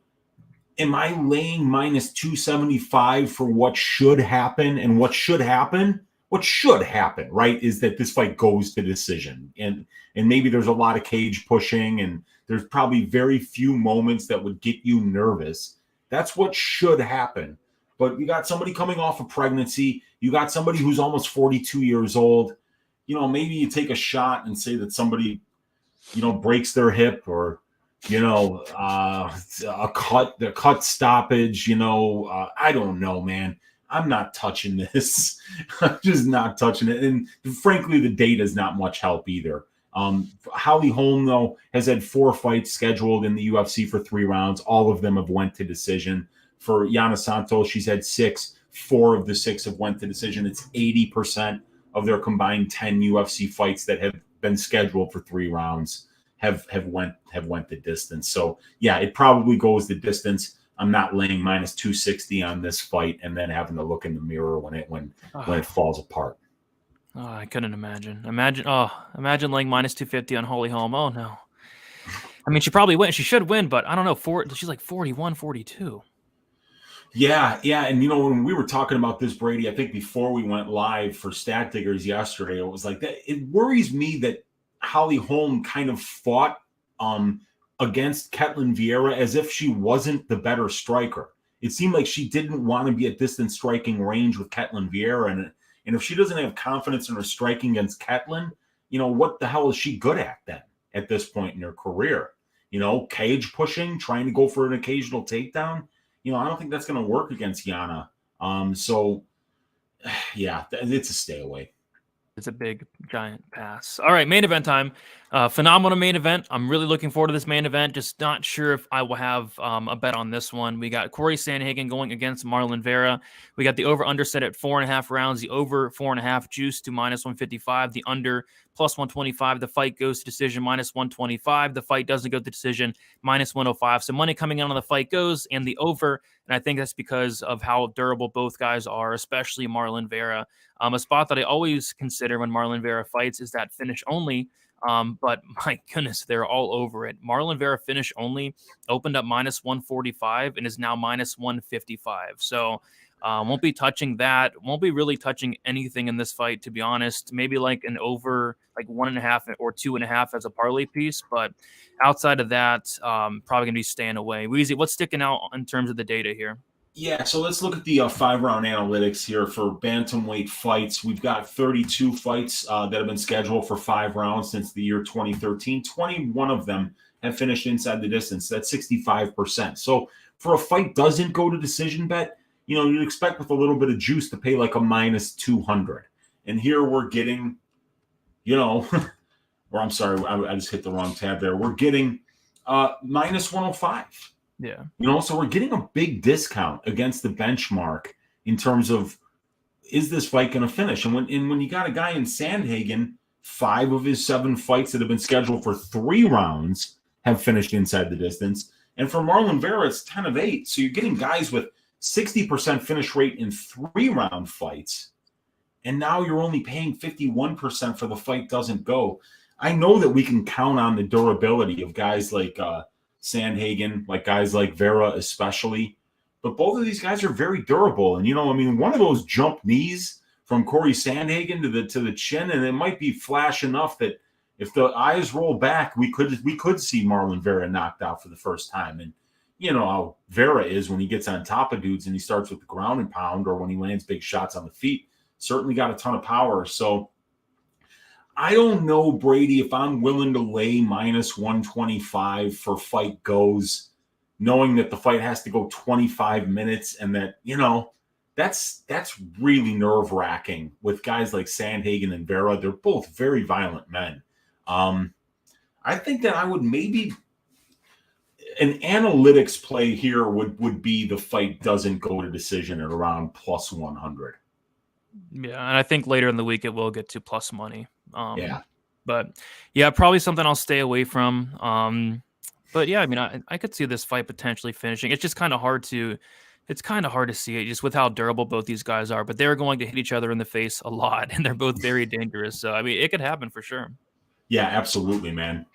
am I laying minus 275 for what should happen? And what should happen, right, is that this fight goes to decision. And maybe there's a lot of cage pushing and there's probably very few moments that would get you nervous. That's what should happen. But you got somebody coming off a pregnancy. You got somebody who's almost 42 years old. Maybe you take a shot and say that somebody, breaks their hip or, a cut stoppage, I don't know, man. I'm not touching this. I'm just not touching it. And frankly, the data is not much help either. Holly Holm, though, has had 4 fights scheduled in the UFC for 3 rounds. All of them have went to decision. For Yana Santos, she's had 6. 4 of the 6 have went to decision. It's 80% of their combined 10 UFC fights that have been scheduled for 3 rounds have went the distance. So yeah, it probably goes the distance. I'm not laying minus 260 on this fight and then having to look in the mirror when it falls apart. Oh, I couldn't imagine. Imagine laying minus 250 on Holly Holm. Oh no. I mean, she probably win. She should win, but I don't know. She's like 41, 42. Yeah. And, when we were talking about this, Brady, I think before we went live for Stat Diggers yesterday, it was like that. It worries me that Holly Holm kind of fought against Ketlin Vieira as if she wasn't the better striker. It seemed like she didn't want to be at distant striking range with Ketlin Vieira. And if she doesn't have confidence in her striking against Ketlin, what the hell is she good at then at this point in her career? Cage pushing, trying to go for an occasional takedown. I don't think that's going to work against Yana. So, yeah, it's a stay away. It's a big, giant pass. All right, main event time. Phenomenal main event. I'm really looking forward to this main event. Just not sure if I will have a bet on this one. We got Cory Sandhagen going against Marlon Vera. We got the over-under set at 4.5 rounds. The over 4.5 juice to minus 155. The under plus 125. The fight goes to decision minus 125. The fight doesn't go to decision minus 105. So money coming in on the fight goes and the over. And I think that's because of how durable both guys are, especially Marlon Vera. A spot that I always consider when Marlon Vera fights is that finish only. But my goodness, they're all over it. Marlon Vera finish only opened up minus 145 and is now minus 155. So won't be touching that. Won't be really touching anything in this fight, to be honest. Maybe like an over like 1.5 or 2.5 as a parlay piece. But outside of that, probably going to be staying away. Weezy, what's sticking out in terms of the data here? Yeah, so let's look at the 5-round analytics here for bantamweight fights. We've got 32 fights that have been scheduled for 5 rounds since the year 2013. 21 of them have finished inside the distance. That's 65%. So for a fight doesn't go to decision bet, you'd expect with a little bit of juice to pay like a minus 200. And here we're getting, or I'm sorry, I just hit the wrong tab there. We're getting minus 105. Yeah. So we're getting a big discount against the benchmark in terms of, is this fight going to finish? And when you got a guy in Sandhagen, 5 of his 7 fights that have been scheduled for 3 rounds have finished inside the distance. And for Marlon Vera, it's 10 of 8. So you're getting guys with 60% finish rate in 3-round fights. And now you're only paying 51% for the fight doesn't go. I know that we can count on the durability of guys like Sandhagen, like guys like Vera especially. But both of these guys are very durable. And, one of those jump knees from Cory Sandhagen to the chin, and it might be flash enough that if the eyes roll back, we could see Marlon Vera knocked out for the first time. And you know how Vera is when he gets on top of dudes and he starts with the ground and pound, or when he lands big shots on the feet. Certainly got a ton of power. So I don't know, Brady, if I'm willing to lay minus 125 for fight goes, knowing that the fight has to go 25 minutes and that, that's really nerve-wracking with guys like Sandhagen and Vera. They're both very violent men. I think that I would maybe an analytics play here would be the fight doesn't go to decision at around plus 100. Yeah, and I think later in the week it will get to plus money. Yeah. But yeah, probably something I'll stay away from. But yeah, I could see this fight potentially finishing. It's just kind of hard to see it just with how durable both these guys are. But they're going to hit each other in the face a lot, and they're both very dangerous. So it could happen for sure. Yeah, absolutely, man.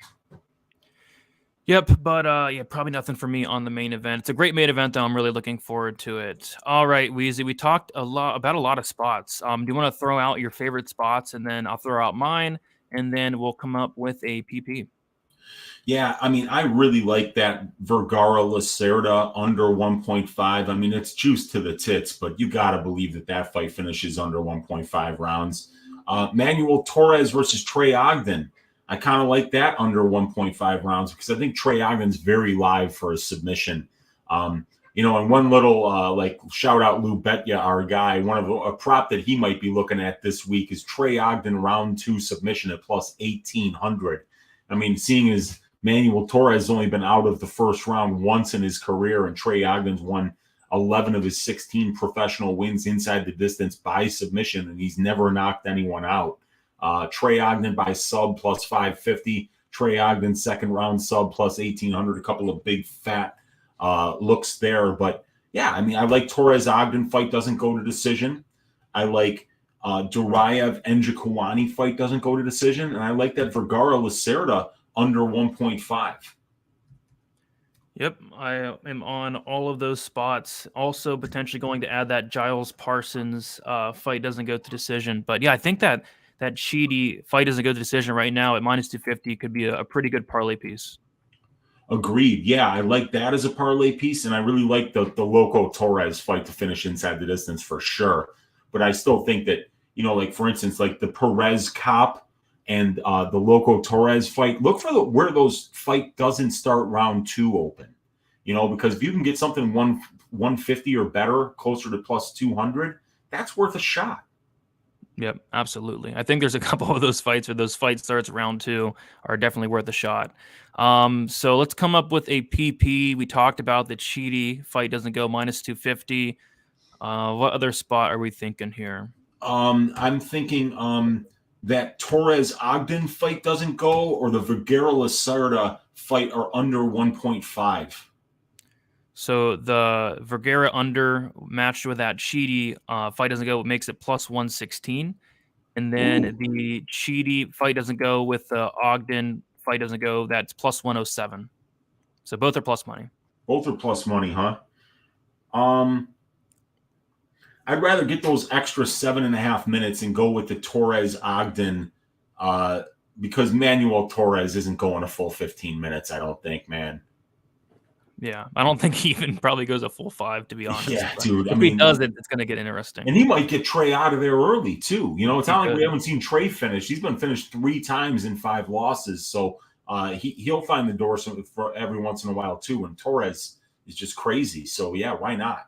Yep, but yeah, probably nothing for me on the main event. It's a great main event, though. I'm really looking forward to it. All right, WEEZY, we talked about a lot of spots. Do you want to throw out your favorite spots, and then I'll throw out mine, and then we'll come up with a PP? Yeah, I really like that Vergara Lacerda under 1.5. It's juice to the tits, but you got to believe that fight finishes under 1.5 rounds. Manuel Torres versus Trey Ogden. I kind of like that under 1.5 rounds because I think Trey Ogden's very live for a submission. And one little shout out Lou Betya, our guy, a prop that he might be looking at this week is Trey Ogden round 2 submission at plus 1,800. Seeing as Manuel Torres has only been out of the first round once in his career, and Trey Ogden's won 11 of his 16 professional wins inside the distance by submission, and he's never knocked anyone out. Trey Ogden by sub plus 550. Trey Ogden second round sub plus 1,800. A couple of big fat looks there. But yeah, I mean, I like Torres Ogden fight doesn't go to decision. I like Dariaev Enjikawani fight doesn't go to decision. And I like that Vergara Lacerda under 1.5. Yep, I am on all of those spots. Also, potentially going to add that Giles Parsons fight doesn't go to decision. But yeah, I think that Sheedy fight doesn't go to decision right now at minus 250 could be a pretty good parlay piece. Agreed. Yeah, I like that as a parlay piece, and I really like the Loco Torres fight to finish inside the distance for sure. But I still think that, like for instance, like the Perez Kape and the Loco Torres fight, look for where those fight doesn't start round 2 open. Because if you can get something 150 or better, closer to plus 200, that's worth a shot. Yep, absolutely. I think there's a couple of those fights where those fight starts round 2 are definitely worth a shot. So let's come up with a PP. We talked about the Cheedy fight doesn't go minus 250. What other spot are we thinking here? I'm thinking that Torres Ogden fight doesn't go, or the Vergara Lacerda fight are under 1.5. So the Vergara under matched with that Cheedy fight doesn't go, makes it plus 116. And then the Cheedy fight doesn't go with the Ogden fight doesn't go, that's plus 107. So both are plus money. Both are plus money, huh? I'd rather get those extra 7.5 minutes and go with the Torres Ogden because Manuel Torres isn't going a full 15 minutes, I don't think, man. Yeah, I don't think he even probably goes a full 5, to be honest. Yeah, dude. If he does it, it's going to get interesting. And he might get Trey out of there early, too. It's not like we haven't seen Trey finish. He's been finished 3 times in 5 losses. So he'll find the door for every once in a while, too. And Torres is just crazy. So, yeah, why not?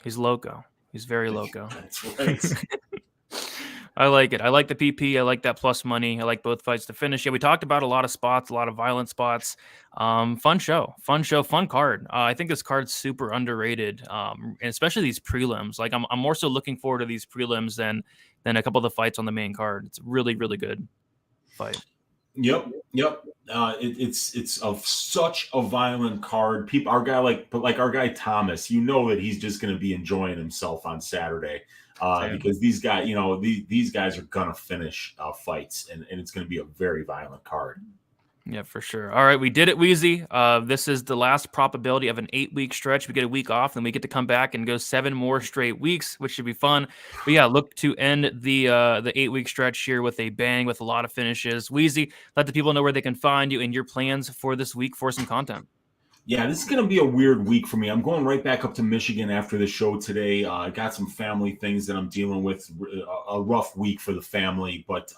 He's loco. He's very loco. That's right. I like it. I like the PP. I like that plus money. I like both fights to finish. Yeah, we talked about a lot of spots, a lot of violent spots. Fun show, fun card. I think this card's super underrated, and especially these prelims. Like I'm more so looking forward to these prelims than a couple of the fights on the main card. It's really, really good fight. Yep. It's of such a violent card. Our guy Thomas, that he's just going to be enjoying himself on Saturday. Because these guys, these guys are gonna finish fights, and it's gonna be a very violent card. Yeah, for sure. All right, we did it, WEEZY. This is the last probability of an 8-week stretch. We get a week off, then we get to come back and go 7 more straight weeks, which should be fun. But yeah, look to end the 8-week stretch here with a bang, with a lot of finishes. WEEZY, let the people know where they can find you and your plans for this week for some content. Yeah, this is going to be a weird week for me. I'm going right back up to Michigan after the show today. I got some family things that I'm dealing with, a rough week for the family. But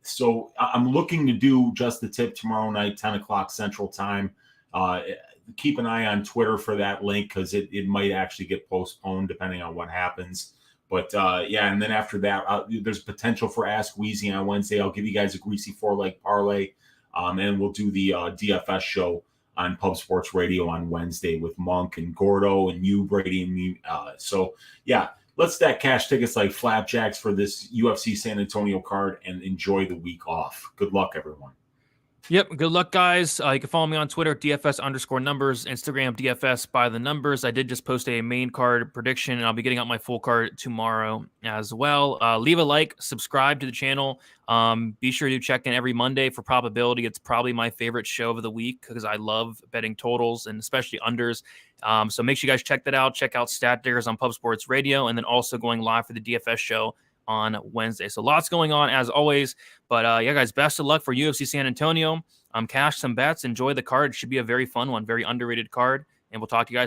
so I'm looking to do Just the Tip tomorrow night, 10 o'clock Central Time. Keep an eye on Twitter for that link because it might actually get postponed depending on what happens. But yeah, and then after that, there's potential for Ask WEEZY on Wednesday. I'll give you guys a greasy 4-leg parlay, and we'll do the DFS show on Pub Sports Radio on Wednesday with Monk and Gordo and you, Brady, and me. So, yeah, let's stack cash tickets like flapjacks for this UFC San Antonio card and enjoy the week off. Good luck, everyone. Yep. Good luck, guys. You can follow me on Twitter, DFS_numbers, Instagram, DFS by the numbers. I did just post a main card prediction, and I'll be getting out my full card tomorrow as well. Leave a like, subscribe to the channel. Be sure to check in every Monday for probability. It's probably my favorite show of the week because I love betting totals and especially unders. So make sure you guys check that out. Check out Stat Diggers on Pub Sports Radio, and then also going live for the DFS show on Wednesday. So lots going on as always. But yeah, guys, best of luck for UFC San Antonio. Cash some bets. Enjoy the card. It should be a very fun one, very underrated card. And we'll talk to you guys